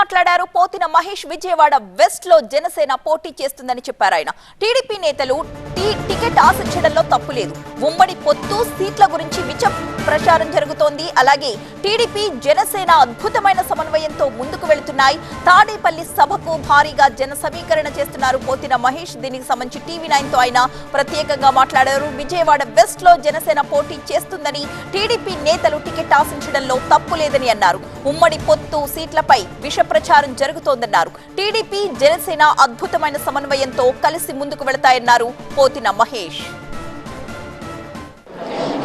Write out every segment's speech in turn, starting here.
మాట్లాడారు. పోతిన మహేష్ విజయవాడ వెస్ట్ లో జనసేన పోటీ చేస్తుందని చెప్పారు. ఆయన టీడీపీ నేతలు టికెట్ ఆశించడంలో తప్పు లేదు. ఉమ్మడి పొత్తు సీట్ల గురించి ప్రచారం జరుగుతోంది. అలాగే టీడీపీ జనసేన అద్భుతమైన సమన్వయంతో ముందుకు వెళుతున్నాయి. తాడేపల్లి సభకు భారీగా జన సమీకరణ చేస్తున్నారు పోతిన మహేష్. దీనికి సంబంధించి TV9 తో ఆయన ప్రత్యేకంగా మాట్లాడారు. విజయవాడ వెస్ట్ లో జనసేన పోటీ చేస్తుందని, టీడీపీ నేతలు టికెట్ ఆశించడంలో తప్పు లేదని అన్నారు. ఉమ్మడి పొత్తు సీట్లపై విష ప్రచారం జరుగుతోందన్నారు. టీడీపీ జనసేన అద్భుతమైన సమన్వయంతో కలిసి ముందుకు వెళతాయన్నారు పోతిన మహేష్.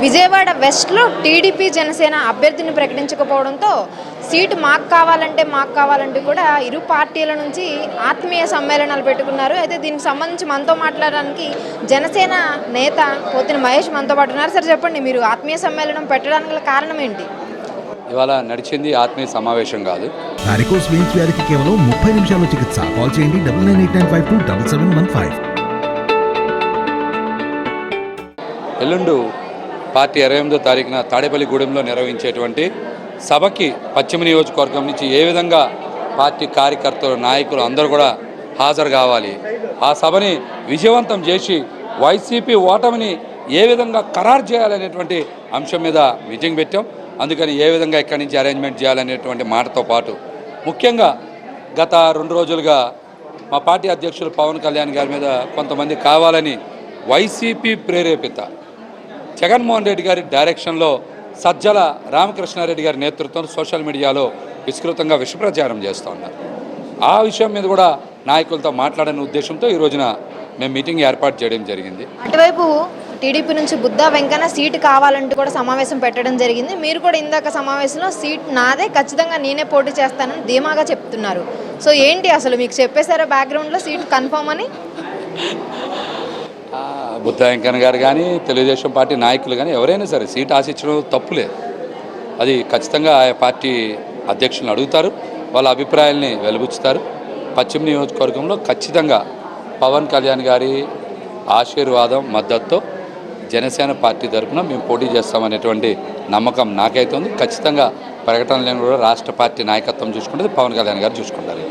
విజయవాడ వెస్ట్లో టీడీపీ జనసేన అభ్యర్థిని ప్రకటించకపోవడంతో సీటు మాకు కావాలంటే కూడా ఇరు పార్టీల నుంచి ఆత్మీయ సమ్మేళనాలు పెట్టుకున్నారు. అయితే దీనికి సంబంధించి మనతో మాట్లాడడానికి జనసేన నేత పోతిన మహేష్ మనతో పాటు ఉన్నారు. సార్ చెప్పండి, మీరు ఆత్మీయ సమ్మేళనం పెట్టడానికి గల కారణం ఏంటి? ఇవాళ నడిచింది ఆత్మీయ సమావేశం కాదు. వారికోస్ వెయిన్స్ వ్యాధికి కేవలం 30 నిమిషాల్లో చికిత్స. కాల్ చేయండి 9989527715. ఎల్లుండు పార్టీ 28వ తారీఖున తాడేపల్లిగూడెంలో నిర్వహించేటువంటి సభకి పశ్చిమ నియోజకవర్గం నుంచి ఏ విధంగా పార్టీ కార్యకర్తలు, నాయకులు అందరూ కూడా హాజరు కావాలి, ఆ సభని విజయవంతం చేసి వైసీపీ ఓటమిని ఏ విధంగా ఖరారు చేయాలనేటువంటి అంశం మీద మీటింగ్ పెట్టాం. అందుకని ఏ విధంగా ఇక్కడి నుంచి అరేంజ్మెంట్ చేయాలనేటువంటి మాటతో పాటు ముఖ్యంగా గత 2 రోజులుగా మా పార్టీ అధ్యక్షులు పవన్ కళ్యాణ్ గారి మీద కొంతమంది కావాలని వైసీపీ ప్రేరేపిత జగన్మోహన్ రెడ్డి గారి డైరెక్షన్లో సజ్జల రామకృష్ణారెడ్డి గారి నేతృత్వంలో సోషల్ మీడియాలో విస్తృతంగా విషప్రచారం చేస్తూ ఉన్నారు. ఆ విషయం మీద కూడా నాయకులతో మాట్లాడని ఉద్దేశంతో ఈ రోజున మేము మీటింగ్ ఏర్పాటు చేయడం జరిగింది. అటువైపు టీడీపీ నుంచి బుద్ధా వెంకన్న సీటు కావాలంటూ కూడా సమావేశం పెట్టడం జరిగింది. మీరు కూడా ఇందాక సమావేశంలో సీట్ నాదే, ఖచ్చితంగా నేనే పోటీ చేస్తానని ధీమాగా చెప్తున్నారు. సో ఏంటి అసలు మీకు చెప్పేశారా బ్యాక్గ్రౌండ్లో సీట్ కన్ఫర్మ్ అని? బుద్ధా వెంకన్న గారు కానీ తెలుగుదేశం పార్టీ నాయకులు కానీ ఎవరైనా సరే సీట్ ఆశించడం తప్పులేదు. అది ఖచ్చితంగా ఆయా పార్టీ అధ్యక్షులను అడుగుతారు, వాళ్ళ అభిప్రాయాల్ని వెలుబుచ్చుతారు. పశ్చిమ నియోజకవర్గంలో ఖచ్చితంగా పవన్ కళ్యాణ్ గారి ఆశీర్వాదం, మద్దతుతో జనసేన పార్టీ తరఫున మేము పోటీ చేస్తామనేటువంటి నమ్మకం నాకైతే ఉంది. ఖచ్చితంగా ప్రకటనలను కూడా రాష్ట్ర పార్టీ నాయకత్వం చూసుకుంటుంది, పవన్ కళ్యాణ్ గారు చూసుకుంటారు.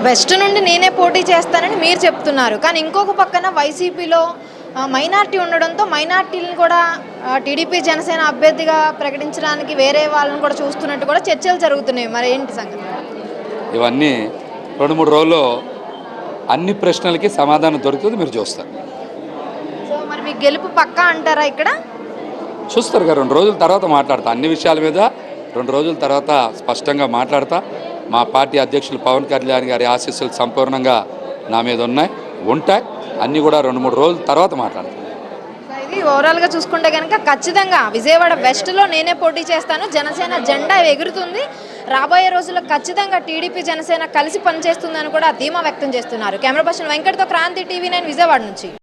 వెస్ట్ నుండి నేనే పోటీ చేస్తానని మీరు చెప్తున్నారు, కానీ ఇంకొక పక్కన వైసీపీలో మైనార్టీ ఉండడంతో మైనార్టీలను కూడా టీడీపీ జనసేన అభ్యర్థిగా ప్రకటించడానికి వేరే వాళ్ళని కూడా చూస్తున్నట్టు కూడా చర్చలు జరుగుతున్నాయి. మరి ఏంటి సంగతి? ఇవన్నీ 2-3 రోజుల్లో అన్ని ప్రశ్నలకి సమాధానం దొరుకుతుంది, మీరు చూస్తారు. సో మరి మీ గెలుపు పక్కా అంటారా? ఇక్కడ చూస్తారు కదా, 2 రోజుల తర్వాత మాట్లాడతా. అన్ని విషయాల మీద 2 రోజుల తర్వాత స్పష్టంగా మాట్లాడతా. మా పార్టీ అధ్యక్షులు పవన్ కళ్యాణ్ గారి ఆశీస్సులు సంపూర్ణంగా నా మీద ఉంటాయి. అన్నీ కూడా 2-3 రోజుల తర్వాత మాట్లాడతాం. ఇది ఓవరాల్గా చూసుకుంటే కనుక ఖచ్చితంగా విజయవాడ వెస్ట్లో నేనే పోటీ చేస్తాను, జనసేన జెండా ఎగురుతుంది. రాబోయే రోజుల్లో ఖచ్చితంగా టీడీపీ జనసేన కలిసి పనిచేస్తుందని కూడా ధీమా వ్యక్తం చేస్తున్నారు. కెమెరా పర్సన్ వెంకట్తో క్రాంతి, TV9 విజయవాడ నుంచి.